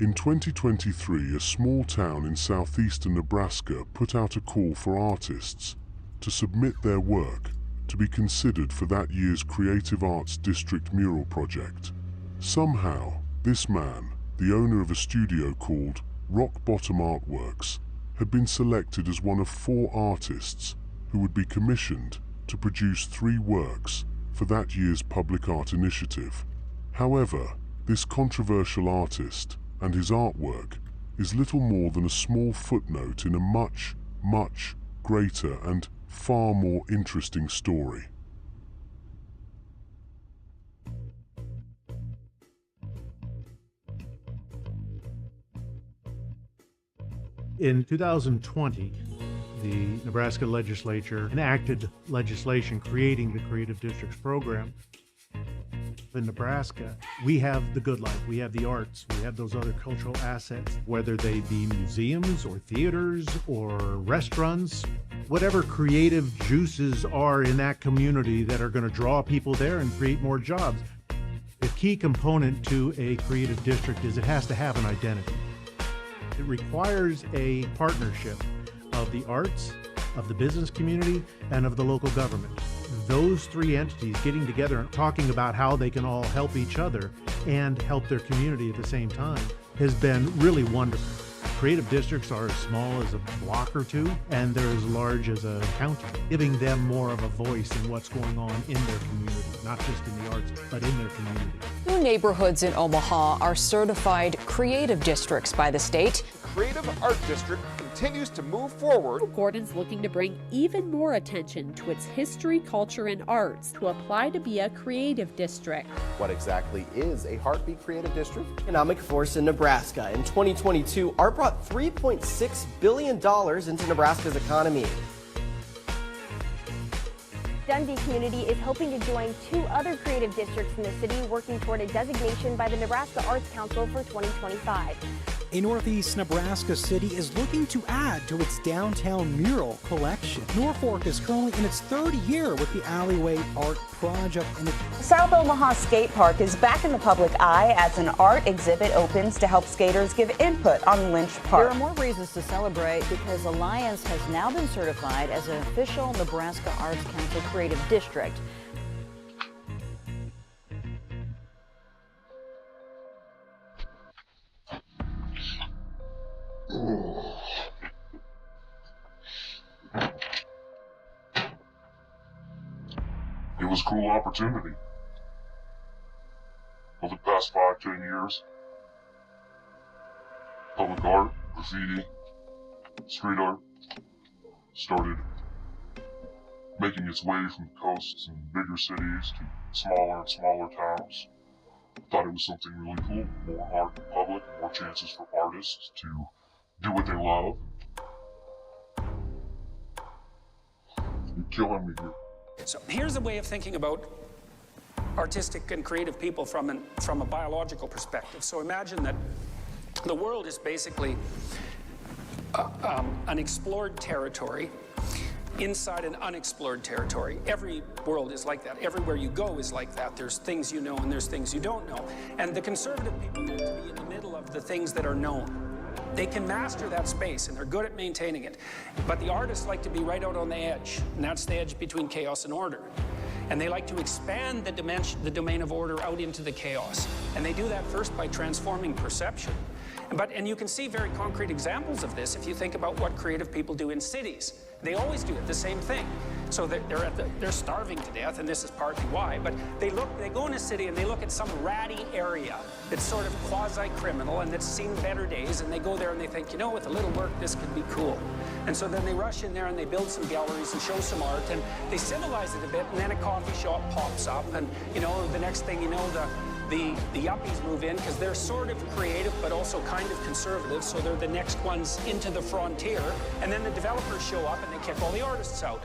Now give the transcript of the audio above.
In 2023, a small town in southeastern Nebraska put out a call for artists to submit their work to be considered for that year's Creative Arts District mural project. Somehow, this man, the owner of a studio called Rock Bottom Artworks, had been selected as one of 4 artists who would be commissioned to produce 3 works for that year's public art initiative. However, this controversial artist and his artwork is little more than a small footnote in a much, much greater and far more interesting story. In 2020, the Nebraska legislature enacted legislation creating the Creative Districts program. In Nebraska, we have the good life, we have the arts, we have those other cultural assets, whether they be museums or theaters or restaurants, whatever creative juices are in that community that are going to draw people there and create more jobs. The key component to a creative district is it has to have an identity. It requires a partnership of the arts, of the business community, and of the local government. Those 3 entities getting together and talking about how they can all help each other and help their community at the same time has been really wonderful. Creative districts are as small as a block or 2, and they're as large as a county, giving them more of a voice in what's going on in their community, not just in the arts, but in their community. 2 neighborhoods in Omaha are certified creative districts by the state. Creative Art District continues to move forward. Gordon's looking to bring even more attention to its history, culture, and arts to apply to be a creative district. What exactly is a Heartbeat Creative District? Economic force in Nebraska. In 2022, art brought $3.6 billion into Nebraska's economy. Dundee community is hoping to join 2 other creative districts in the city, working toward a designation by the Nebraska Arts Council for 2025. A northeast Nebraska city is looking to add to its downtown mural collection. Norfolk is currently in its 3rd year with the Alleyway Art Project. South Omaha Skate Park is back in the public eye as an art exhibit opens to help skaters give input on Lynch Park. There are more reasons to celebrate because Alliance has now been certified as an official Nebraska Arts Council Creative District. It was a cool opportunity. Over the past 5-10 years, public art, graffiti, street art started making its way from the coasts and bigger cities to smaller and smaller towns. Thought it was something really cool. More art in public, more chances for artists to do what they love. You're killing me here. So here's a way of thinking about artistic and creative people from a biological perspective. So imagine that the world is basically an explored territory inside an unexplored territory. Every world is like that. Everywhere you go is like that. There's things you know and there's things you don't know. And the conservative people get to be in the middle of the things that are known. They can master that space and they're good at maintaining it. But the artists like to be right out on the edge, and that's the edge between chaos and order. And they like to expand the domain of order out into the chaos. And they do that first by transforming perception. And you can see very concrete examples of this if you think about what creative people do in cities. They always do it, the same thing. So they're starving to death, and this is partly why, but they go in a city and they look at some ratty area that's sort of quasi-criminal and that's seen better days, and they go there and they think, you know, with a little work, this could be cool. And so then they rush in there and they build some galleries and show some art, and they civilize it a bit, and then a coffee shop pops up, and, you know, the next thing you know, the yuppies move in because they're sort of creative but also kind of conservative, so they're the next ones into the frontier, and then the developers show up and they kick all the artists out.